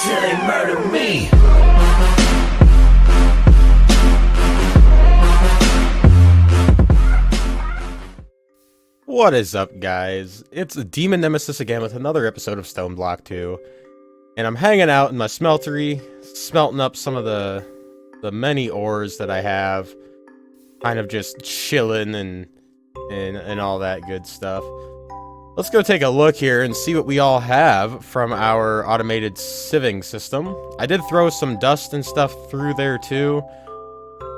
till they murder me. What is up, guys? It's Demon Nemesis again with another episode of StoneBlock 2. And I'm hanging out in my smeltery, smelting up some of the many ores that I have. Kind of just chilling and all that good stuff. Let's go take a look here and see what we all have from our automated sieving system. I did throw some dust and stuff through there too.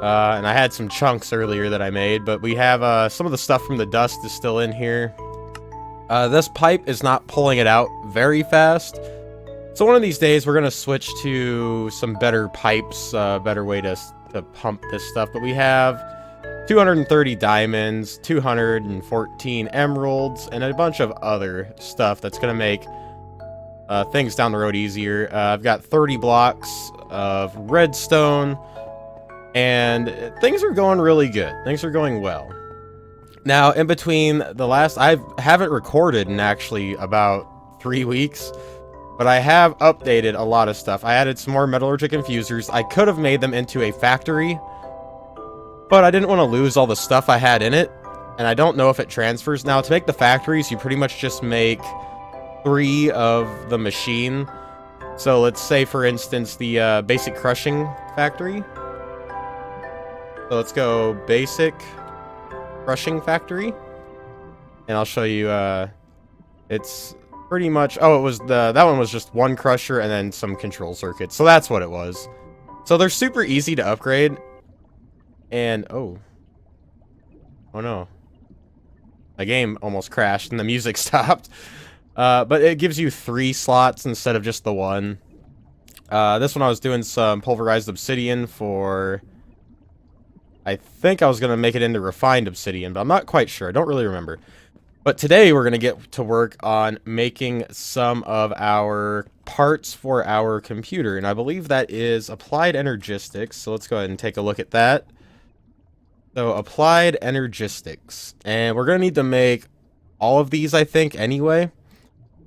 And I had some chunks earlier that I made, but we have some of the stuff from the dust is still in here. This pipe is not pulling it out very fast. So one of these days we're going to switch to some better pipes, better way to pump this stuff. But we have 230 diamonds, 214 emeralds, and a bunch of other stuff that's going to make things down the road easier. I've got 30 blocks of redstone, and things are going really good. Things are going well. Now, in between the last, I haven't recorded in actually about 3 weeks, but I have updated a lot of stuff. I added some more metallurgic infusers. I could have made them into a factory, but I didn't want to lose all the stuff I had in it, and I don't know if it transfers. Now, to make the factories, you pretty much just make 3 of the machine. So let's say, for instance, the basic crushing factory. So let's go basic crushing factory, and I'll show you. It's pretty much, oh, it was that one was just one crusher and then some control circuits. So that's what it was. So they're super easy to upgrade. And oh no, my game almost crashed and the music stopped. But it gives you 3 slots instead of just the one. This one I was doing some pulverized obsidian for. I think I was going to make it into refined obsidian, but I'm not quite sure. I don't really remember. But today we're going to get to work on making some of our parts for our computer. And I believe that is applied energistics. So let's go ahead and take a look at that. So applied energistics. And we're going to need to make all of these, I think, anyway.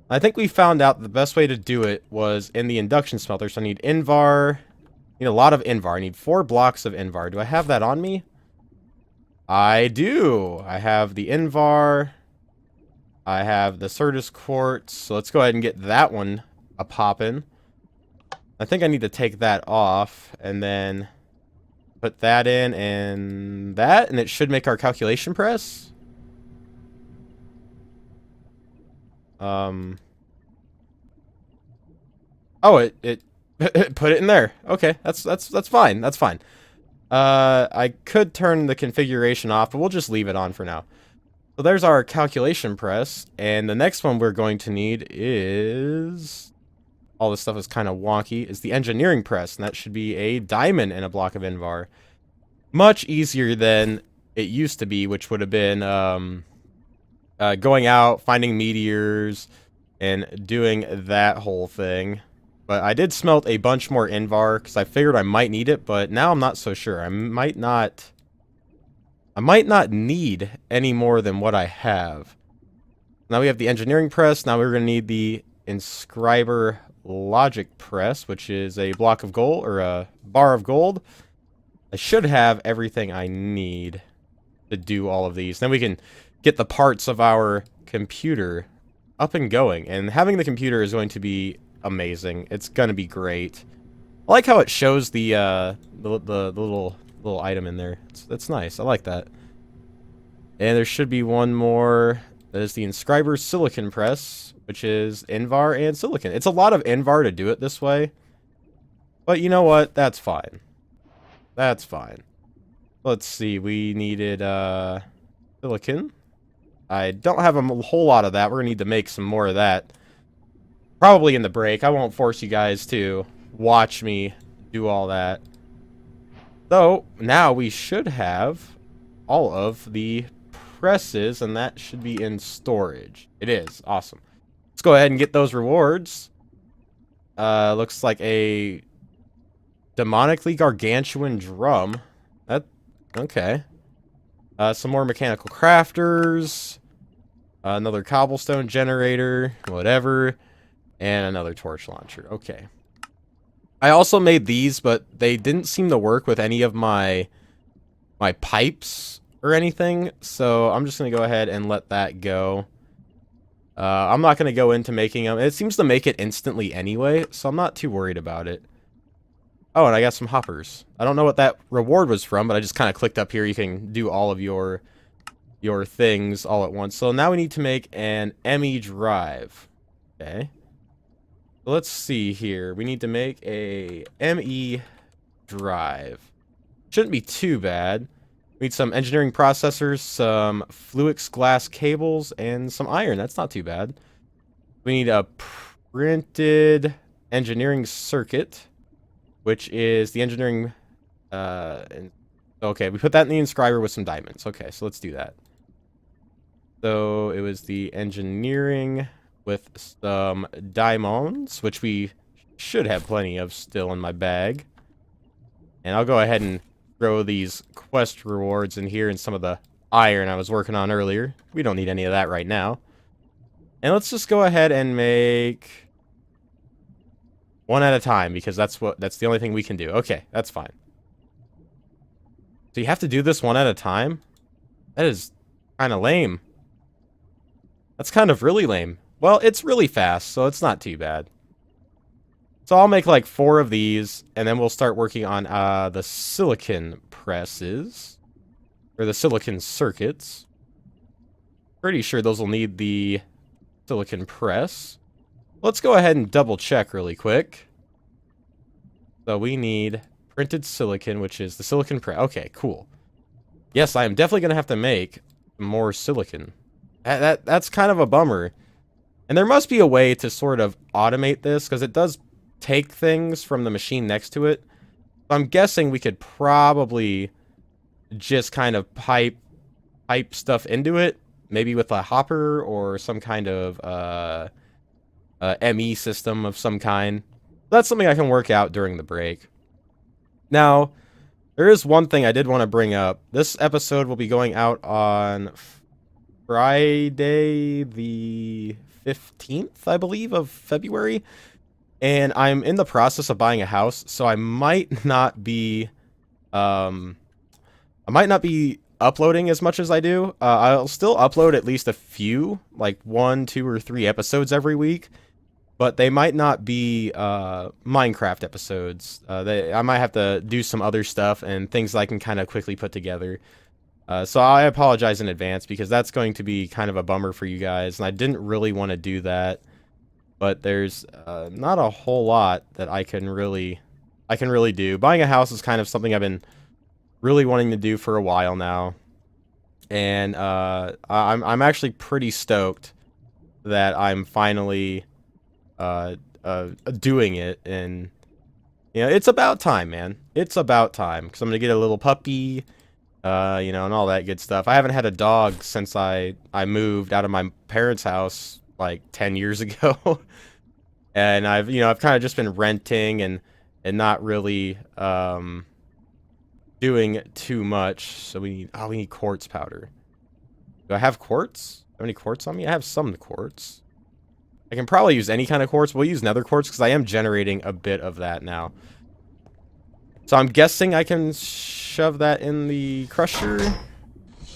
I think we found out the best way to do it was in the induction smelter. So I need Invar. Need a lot of Invar. I need 4 blocks of Invar. Do I have that on me? I do. I have the Invar. I have the Certus quartz. So let's go ahead and get that one a poppin'. I think I need to take that off and then put that in and that, and it should make our calculation press. Oh, it put it in there. Okay, that's fine. That's fine. I could turn the configuration off, but we'll just leave it on for now. So there's our calculation press, and the next one we're going to need is, all this stuff is kind of wonky, is the engineering press, and that should be a diamond and a block of Invar. Much easier than it used to be, which would have been going out, finding meteors, and doing that whole thing. But I did smelt a bunch more Invar because I figured I might need it, but now I'm not so sure. I might not need any more than what I have. Now we have the engineering press. Now we're going to need the inscriber logic press, which is a block of gold or a bar of gold. I should have everything I need to do all of these. Then we can get the parts of our computer up and going. And having the computer is going to be amazing. It's gonna be great. I like how it shows the little item in there. That's nice. I like that. And there should be one more. That is the inscriber silicon press, which is Invar and silicon. It's a lot of Invar to do it this way, but you know what? That's fine. That's fine. Let's see. We needed silicon. I don't have a whole lot of that. We're gonna need to make some more of that. Probably in the break. I won't force you guys to watch me do all that. So, now we should have all of the presses, and that should be in storage. It is. Awesome. Let's go ahead and get those rewards. Looks like a demonically gargantuan drum. Okay. Some more mechanical crafters. Another cobblestone generator. Whatever. And another torch launcher. Okay. I also made these, but they didn't seem to work with any of my pipes or anything, so I'm just gonna go ahead and let that go. I'm not gonna go into making them. It seems to make it instantly anyway, so I'm not too worried about it. Oh, and I got some hoppers. I don't know what that reward was from, but I just kind of clicked up here. You can do all of your things all at once. So now we need to make an ME drive. Okay. So let's see here. We need to make a ME drive. Shouldn't be too bad. We need some engineering processors, some Fluix glass cables, and some iron. That's not too bad. We need a printed engineering circuit, which is the engineering... okay, we put that in the inscriber with some diamonds. Okay, so let's do that. So it was the engineering with some diamonds, which we should have plenty of still in my bag. And I'll go ahead and throw these quest rewards in here and some of the iron I was working on earlier. We don't need any of that right now. And let's just go ahead and make one at a time, because that's the only thing we can do. Okay, that's fine. So you have to do this one at a time? That is kind of lame. That's kind of really lame. Well, it's really fast, so it's not too bad. So I'll make like 4 of these, and then we'll start working on the silicon presses. Or the silicon circuits. Pretty sure those will need the silicon press. Let's go ahead and double check really quick. So we need printed silicon, which is the silicon press. Okay, cool. Yes, I am definitely going to have to make more silicon. That's kind of a bummer. And there must be a way to sort of automate this, because it does take things from the machine next to it. So I'm guessing we could probably just kind of pipe stuff into it, maybe with a hopper or some kind of ME system of some kind. That's something I can work out during the break. Now, there is one thing I did want to bring up. This episode will be going out on Friday the 15th, I believe, of February. And I'm in the process of buying a house, so I might not be uploading as much as I do. I'll still upload at least a few, like 1, 2, or 3 episodes every week, but they might not be Minecraft episodes. I might have to do some other stuff and things that I can kind of quickly put together. So I apologize in advance, because that's going to be kind of a bummer for you guys, and I didn't really want to do that. But there's not a whole lot that I can really do. Buying a house is kind of something I've been really wanting to do for a while now, and I'm actually pretty stoked that I'm finally doing it. And you know, it's about time, man. It's about time, because I'm gonna get a little puppy, you know, and all that good stuff. I haven't had a dog since I moved out of my parents' house like 10 years ago. And I've kind of just been renting and not really doing too much. So we need quartz powder. Do I have quartz? Do I have any quartz on me? I have some quartz. I can probably use any kind of quartz. We'll use nether quartz, because I am generating a bit of that now. So I'm guessing I can shove that in the crusher.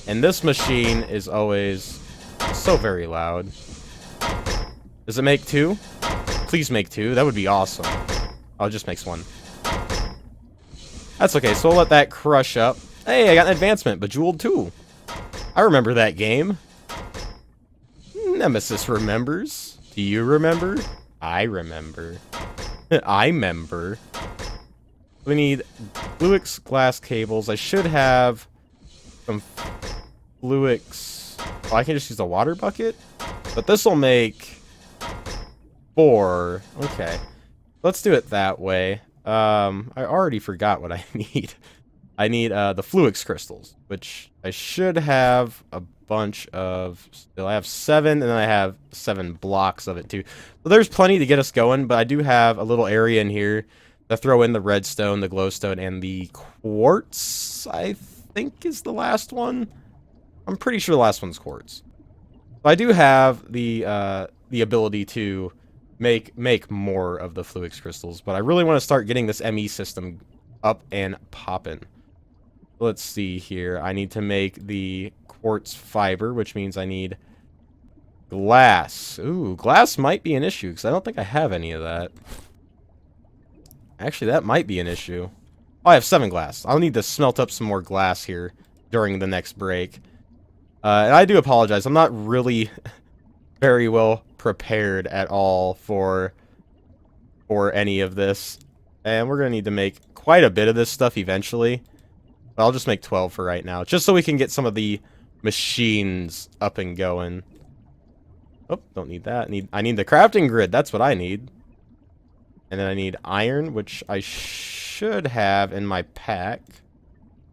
And this machine is always so very loud. Does it make 2? Please make 2. That would be awesome. Oh, it just makes 1. That's okay, so we'll let that crush up. Hey, I got an advancement, Bejeweled 2. I remember that game. Nemesis remembers. Do you remember? I remember. I member. We need Fluix glass cables. I should have some Fluix. Oh, I can just use a water bucket? But this will make 4. Okay. Let's do it that way. I already forgot what I need. I need the Fluix crystals, which I should have a bunch of. Still, I have 7, and then I have 7 blocks of it too. So there's plenty to get us going, but I do have a little area in here to throw in the redstone, the glowstone, and the quartz, I think is the last one. I'm pretty sure the last one's quartz. So I do have the ability to make more of the Fluix crystals, but I really want to start getting this ME system up and popping. Let's see here. I need to make the quartz fiber, which means I need glass. Ooh, glass might be an issue, because I don't think I have any of that. Actually, that might be an issue. Oh, I have 7 glass. I'll need to smelt up some more glass here during the next break. And I do apologize. I'm not really very well prepared at all for any of this. And we're going to need to make quite a bit of this stuff eventually. But I'll just make 12 for right now, just so we can get some of the machines up and going. Oh, don't need that. I need the crafting grid. That's what I need. And then I need iron, which I should have in my pack.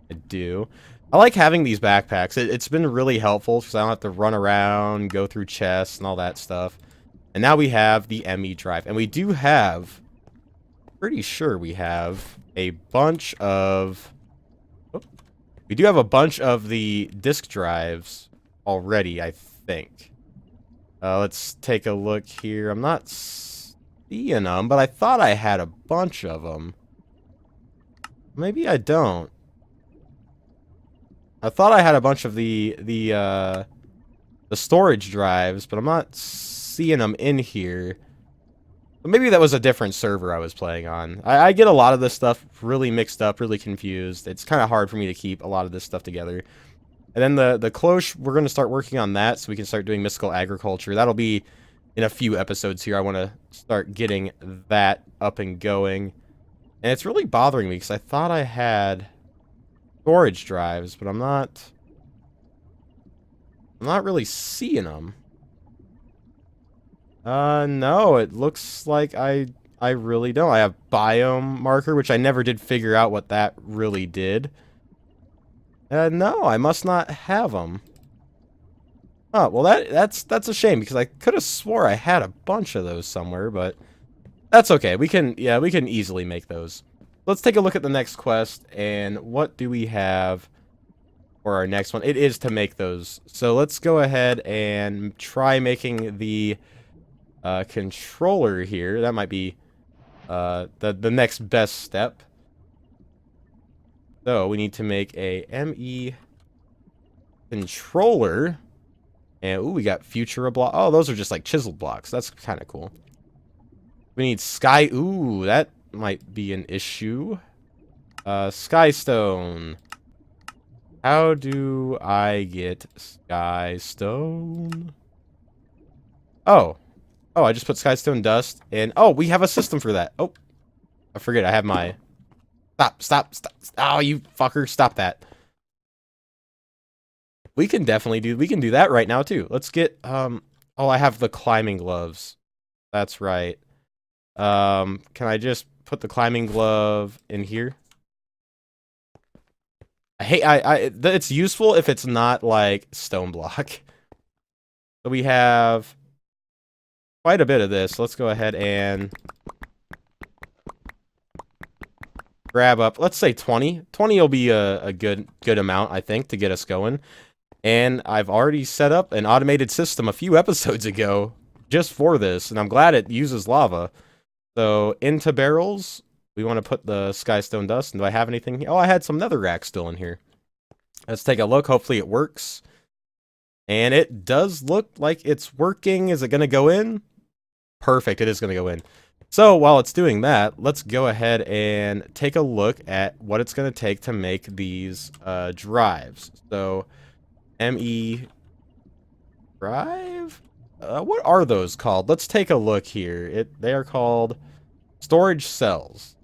I do. I like having these backpacks. It's been really helpful because I don't have to run around, go through chests, and all that stuff. And now we have the ME drive. And we do have, pretty sure we have a bunch of... Oh, we do have a bunch of the disk drives already, I think. Let's take a look here. I'm not seeing them, but I thought I had a bunch of them. Maybe I don't. I thought I had a bunch of the storage drives, but I'm not seeing them in here. But maybe that was a different server I was playing on. I get a lot of this stuff really mixed up, really confused. It's kind of hard for me to keep a lot of this stuff together. And then the cloche, we're going to start working on that so we can start doing mystical agriculture. That'll be in a few episodes here. I want to start getting that up and going. And it's really bothering me because I thought I had storage drives, but I'm not really seeing them. No, it looks like I really don't. I have biome marker, which I never did figure out what that really did. No, I must not have them. Oh, well that's a shame because I could have swore I had a bunch of those somewhere, but that's okay. We can easily make those. Let's take a look at the next quest and what do we have for our next one? It is to make those. So let's go ahead and try making the controller here. That might be the next best step. So we need to make a ME controller. And, ooh, we got Futura block. Oh, those are just like chiseled blocks. That's kind of cool. We need sky. Ooh, that might be an issue. Skystone. How do I get skystone? Oh. Oh, I just put skystone dust. And, oh, we have a system for that. Oh. I forget. I have my... Stop. Oh, you fucker. Stop that. We can definitely do that right now too. Let's get oh, I have the climbing gloves. That's right. Can I just put the climbing glove in here? It's useful if it's not like StoneBlock. So we have quite a bit of this. Let's go ahead and grab up, let's say 20. 20 will be a good amount, I think, to get us going. And I've already set up an automated system a few episodes ago just for this, and I'm glad it uses lava. So into barrels, we want to put the skystone dust. And do I have anything here? Oh, I had some netherrack still in here. Let's take a look. Hopefully it works. And it does look like it's working. Is it going to go in? Perfect. It is going to go in. So while it's doing that, let's go ahead and take a look at what it's going to take to make these drives. So ME drive? What are those called? Let's take a look here. They are called storage cells.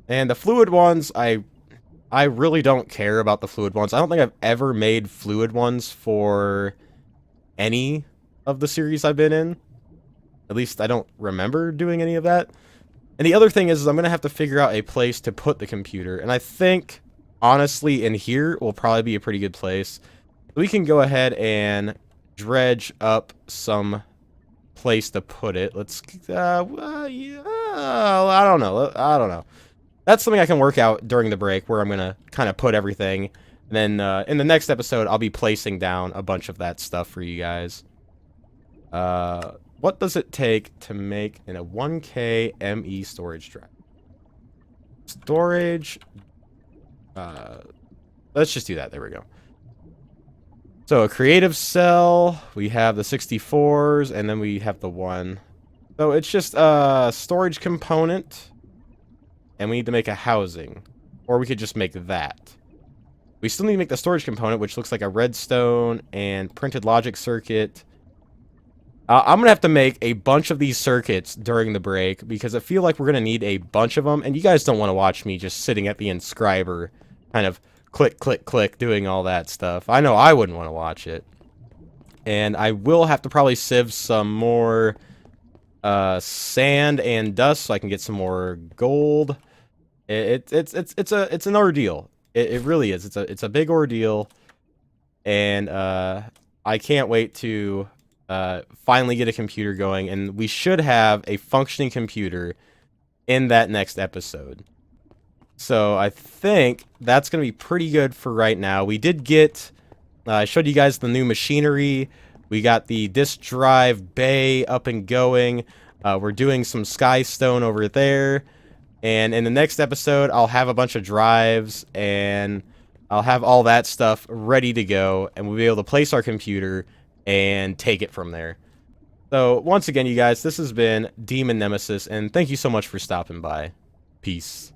And the fluid ones, I really don't care about the fluid ones. I don't think I've ever made fluid ones for any of the series I've been in. At least I don't remember doing any of that. And the other thing is I'm going to have to figure out a place to put the computer. And I think, honestly, in here will probably be a pretty good place. We can go ahead and dredge up some place to put it. Let's, yeah, I don't know. That's something I can work out during the break where I'm going to kind of put everything. And then in the next episode, I'll be placing down a bunch of that stuff for you guys. what does it take to make in a 1K ME storage drive? Storage, let's just do that. There we go. So a creative cell, we have the 64s, and then we have the 1. So it's just a storage component, and we need to make a housing. Or we could just make that. We still need to make the storage component, which looks like a redstone and printed logic circuit. I'm going to have to make a bunch of these circuits during the break, because I feel like we're going to need a bunch of them, and you guys don't want to watch me just sitting at the inscriber, kind of click, click, click, doing all that stuff. I know I wouldn't want to watch it. And I will have to probably sieve some more sand and dust so I can get some more gold. It's an ordeal. It really is. It's a big ordeal, and I can't wait to finally get a computer going, and we should have a functioning computer in that next episode. So I think that's going to be pretty good for right now. We did get, I showed you guys the new machinery. We got the disk drive bay up and going. We're doing some sky stone over there. And in the next episode, I'll have a bunch of drives, and I'll have all that stuff ready to go, and we'll be able to place our computer and take it from there. So once again, you guys, this has been Demon Nemesis, and thank you so much for stopping by. Peace.